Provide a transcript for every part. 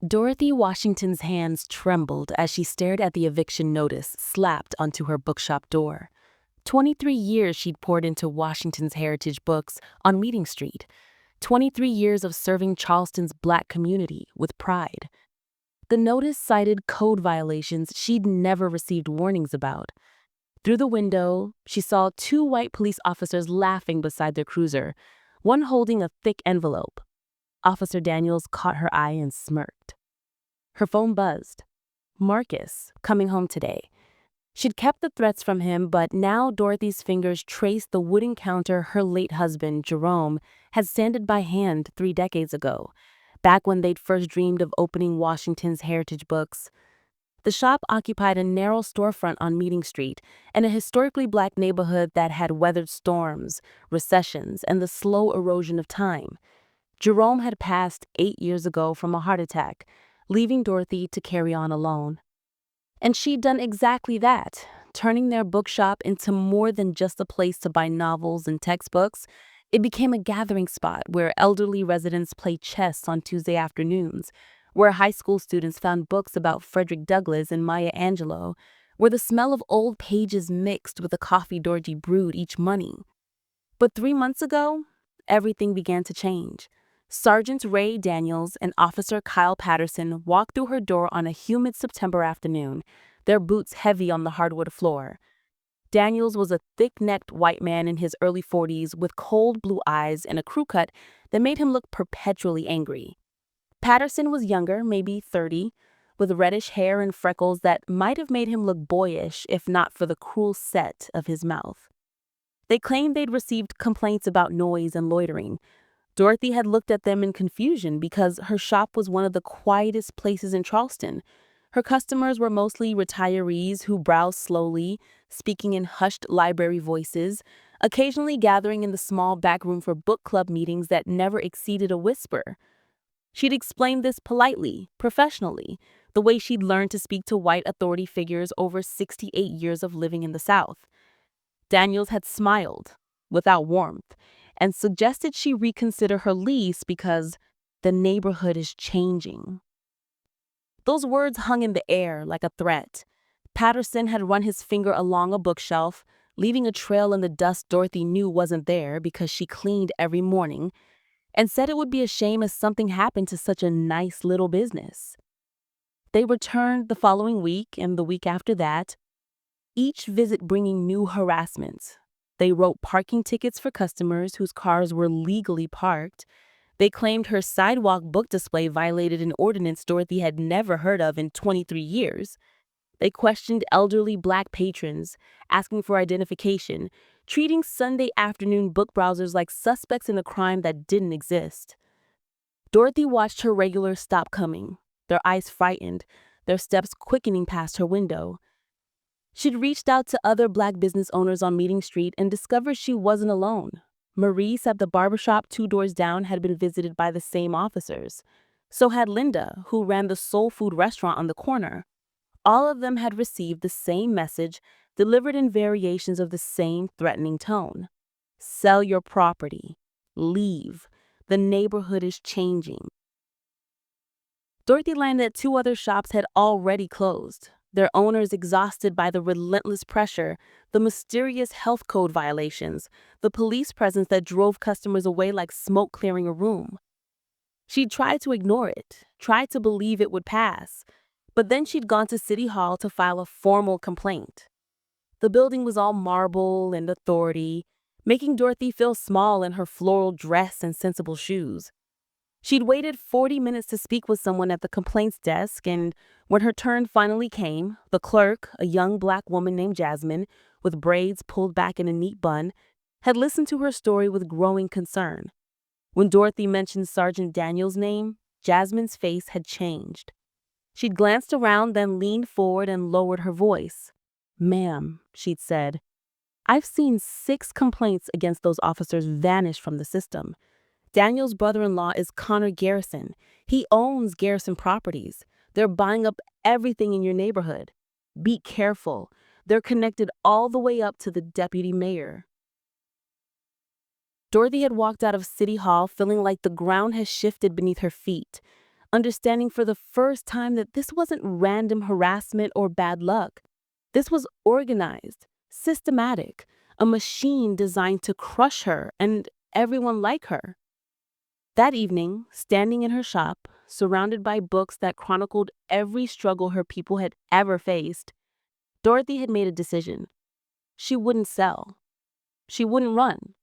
Dorothy Washington's hands trembled as she stared at the eviction notice slapped onto her bookshop door. 23 years she'd poured into Washington's heritage books on Meeting Street. 23 years of serving Charleston's black community with pride. The notice cited code violations she'd never received warnings about. Through the window, she saw two white police officers laughing beside their cruiser, one holding a thick envelope. Officer Daniels caught her eye and smirked. Her phone buzzed. Marcus, coming home today. She'd kept the threats from him, but now Dorothy's fingers traced the wooden counter her late husband, Jerome, had sanded by hand 3 decades ago, back when they'd first dreamed of opening Washington's heritage books. The shop occupied a narrow storefront on Meeting Street in a historically black neighborhood that had weathered storms, recessions, and the slow erosion of time. Jerome had passed 8 years ago from a heart attack, leaving Dorothy to carry on alone. And she'd done exactly that, turning their bookshop into more than just a place to buy novels and textbooks. It became a gathering spot where elderly residents played chess on Tuesday afternoons, where high school students found books about Frederick Douglass and Maya Angelou, where the smell of old pages mixed with the coffee Dorothy brewed each morning. But 3 months ago, everything began to change. Sergeant Ray Daniels and Officer Kyle Patterson walked through her door on a humid September afternoon, their boots heavy on the hardwood floor. Daniels was a thick-necked white man in his early 40s with cold blue eyes and a crew cut that made him look perpetually angry. Patterson was younger, maybe 30, with reddish hair and freckles that might have made him look boyish if not for the cruel set of his mouth. They claimed they'd received complaints about noise and loitering. Dorothy had looked at them in confusion because her shop was one of the quietest places in Charleston. Her customers were mostly retirees who browsed slowly, speaking in hushed library voices, occasionally gathering in the small back room for book club meetings that never exceeded a whisper. She'd explained this politely, professionally, the way she'd learned to speak to white authority figures over 68 years of living in the South. Daniels had smiled, without warmth, and suggested she reconsider her lease because the neighborhood is changing. Those words hung in the air like a threat. Patterson had run his finger along a bookshelf, leaving a trail in the dust Dorothy knew wasn't there because she cleaned every morning, and said it would be a shame if something happened to such a nice little business. They returned the following week and the week after that, each visit bringing new harassment. They wrote parking tickets for customers whose cars were legally parked. They claimed her sidewalk book display violated an ordinance Dorothy had never heard of in 23 years. They questioned elderly black patrons, asking for identification, treating Sunday afternoon book browsers like suspects in a crime that didn't exist. Dorothy watched her regulars stop coming, their eyes frightened, their steps quickening past her window. She'd reached out to other black business owners on Meeting Street and discovered she wasn't alone. Maurice at the barbershop 2 doors down had been visited by the same officers. So had Linda, who ran the soul food restaurant on the corner. All of them had received the same message, delivered in variations of the same threatening tone. Sell your property. Leave. The neighborhood is changing. Dorothy learned that 2 other shops had already closed, their owners exhausted by the relentless pressure, the mysterious health code violations, the police presence that drove customers away like smoke clearing a room. She'd tried to ignore it, tried to believe it would pass, but then she'd gone to City Hall to file a formal complaint. The building was all marble and authority, making Dorothy feel small in her floral dress and sensible shoes. She'd waited 40 minutes to speak with someone at the complaints desk, and when her turn finally came, the clerk, a young black woman named Jasmine, with braids pulled back in a neat bun, had listened to her story with growing concern. When Dorothy mentioned Sergeant Daniels' name, Jasmine's face had changed. She'd glanced around, then leaned forward and lowered her voice. "Ma'am," she'd said, "I've seen 6 complaints against those officers vanish from the system. Daniel's brother-in-law is Connor Garrison. He owns Garrison Properties. They're buying up everything in your neighborhood. Be careful. They're connected all the way up to the Deputy Mayor." Dorothy had walked out of City Hall feeling like the ground had shifted beneath her feet. understanding for the first time that this wasn't random harassment or bad luck. This was organized, systematic, a machine designed to crush her and everyone like her. That evening, standing in her shop, surrounded by books that chronicled every struggle her people had ever faced, Dorothy had made a decision. She wouldn't sell. She wouldn't run.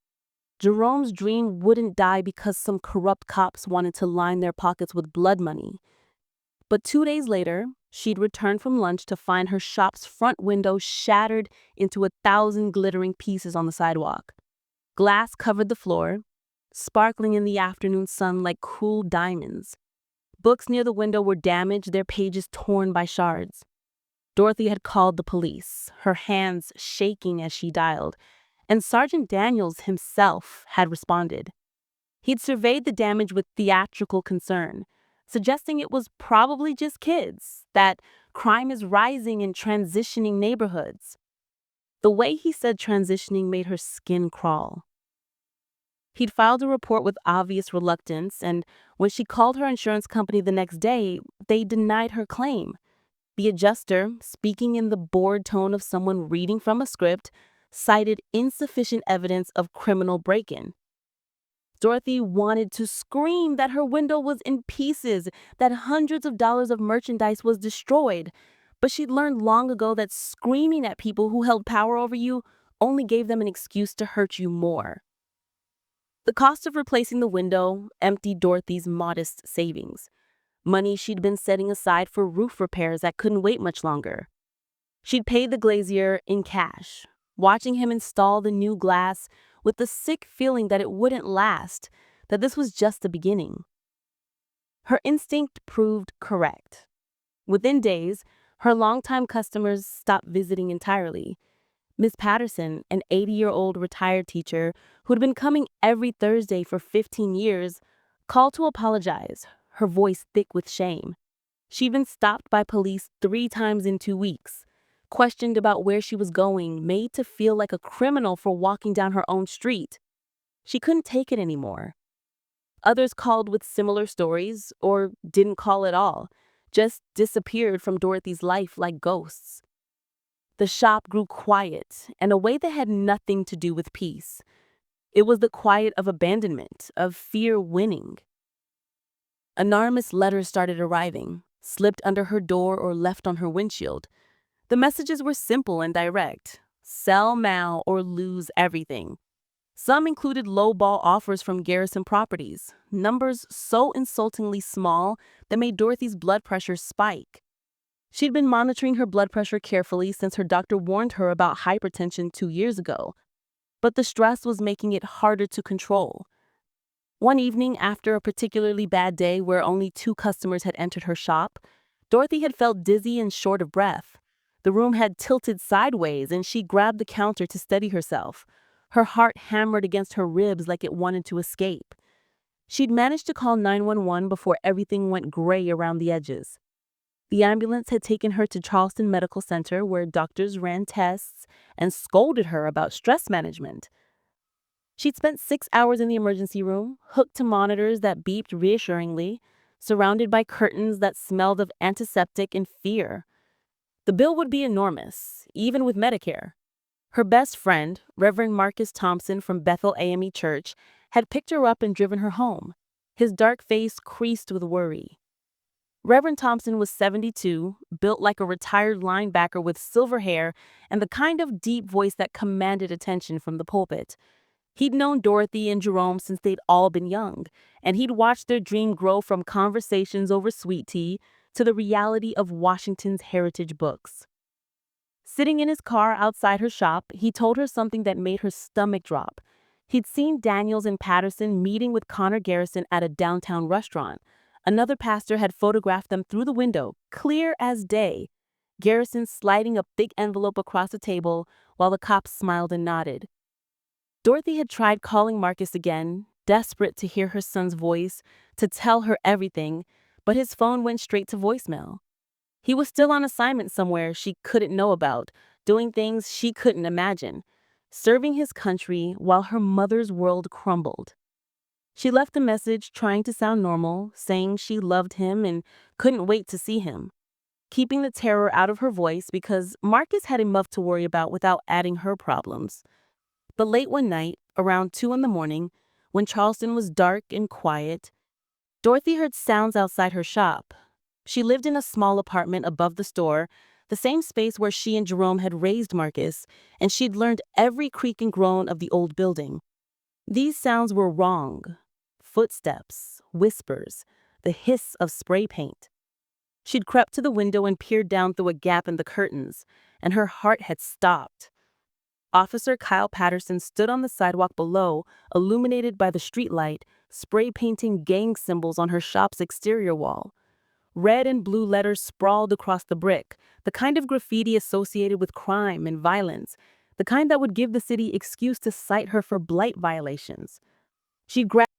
Jerome's dream wouldn't die because some corrupt cops wanted to line their pockets with blood money. But 2 days later, she'd returned from lunch to find her shop's front window shattered into 1,000 glittering pieces on the sidewalk. Glass covered the floor, sparkling in the afternoon sun like cool diamonds. Books near the window were damaged, their pages torn by shards. Dorothy had called the police, her hands shaking as she dialed, and Sergeant Daniels himself had responded. He'd surveyed the damage with theatrical concern, suggesting it was probably just kids, that crime is rising in transitioning neighborhoods. The way he said transitioning made her skin crawl. He'd filed a report with obvious reluctance, and when she called her insurance company the next day, they denied her claim. The adjuster, speaking in the bored tone of someone reading from a script, cited insufficient evidence of criminal break-in. Dorothy wanted to scream that her window was in pieces, that hundreds of dollars of merchandise was destroyed, but she'd learned long ago that screaming at people who held power over you only gave them an excuse to hurt you more. The cost of replacing the window emptied Dorothy's modest savings, money she'd been setting aside for roof repairs that couldn't wait much longer. She'd paid the glazier in cash, watching him install the new glass with the sick feeling that it wouldn't last, that this was just the beginning. Her instinct proved correct. Within days, her longtime customers stopped visiting entirely. Miss Patterson, an 80-year-old retired teacher who'd been coming every Thursday for 15 years, called to apologize, her voice thick with shame. She'd been stopped by police 3 times in 2 weeks, questioned about where she was going, made to feel like a criminal for walking down her own street. She couldn't take it anymore. Others called with similar stories, or didn't call at all, just disappeared from Dorothy's life like ghosts. The shop grew quiet in a way that had nothing to do with peace. It was the quiet of abandonment, of fear winning. Anonymous letters started arriving, slipped under her door or left on her windshield. The messages were simple and direct. Sell now or lose everything. Some included low-ball offers from Garrison Properties, numbers so insultingly small that made Dorothy's blood pressure spike. She'd been monitoring her blood pressure carefully since her doctor warned her about hypertension 2 years ago, but the stress was making it harder to control. One evening, after a particularly bad day where only 2 customers had entered her shop, Dorothy had felt dizzy and short of breath. The room had tilted sideways, and she grabbed the counter to steady herself. Her heart hammered against her ribs like it wanted to escape. She'd managed to call 911 before everything went gray around the edges. The ambulance had taken her to Charleston Medical Center, where doctors ran tests and scolded her about stress management. She'd spent 6 hours in the emergency room, hooked to monitors that beeped reassuringly, surrounded by curtains that smelled of antiseptic and fear. The bill would be enormous, even with Medicare. Her best friend, Reverend Marcus Thompson from Bethel AME Church, had picked her up and driven her home, his dark face creased with worry. Reverend Thompson was 72, built like a retired linebacker with silver hair and the kind of deep voice that commanded attention from the pulpit. He'd known Dorothy and Jerome since they'd all been young, and he'd watched their dream grow from conversations over sweet tea to the reality of Washington's heritage books. Sitting in his car outside her shop, he told her something that made her stomach drop. He'd seen Daniels and Patterson meeting with Connor Garrison at a downtown restaurant. Another pastor had photographed them through the window, clear as day. Garrison sliding a thick envelope across the table while the cops smiled and nodded. Dorothy had tried calling Marcus again, desperate to hear her son's voice, to tell her everything, but his phone went straight to voicemail. He was still on assignment somewhere she couldn't know about, doing things she couldn't imagine, serving his country while her mother's world crumbled. She left a message trying to sound normal, saying she loved him and couldn't wait to see him, keeping the terror out of her voice because Marcus had enough to worry about without adding her problems. But late one night, around 2 in the morning, when Charleston was dark and quiet, Dorothy heard sounds outside her shop. She lived in a small apartment above the store, the same space where she and Jerome had raised Marcus, and she'd learned every creak and groan of the old building. These sounds were wrong. Footsteps, whispers, the hiss of spray paint. She'd crept to the window and peered down through a gap in the curtains, and her heart had stopped. Officer Kyle Patterson stood on the sidewalk below, illuminated by the streetlight, spray painting gang symbols on her shop's exterior wall. Red and blue letters sprawled across the brick, the kind of graffiti associated with crime and violence, the kind that would give the city excuse to cite her for blight violations. She grabbed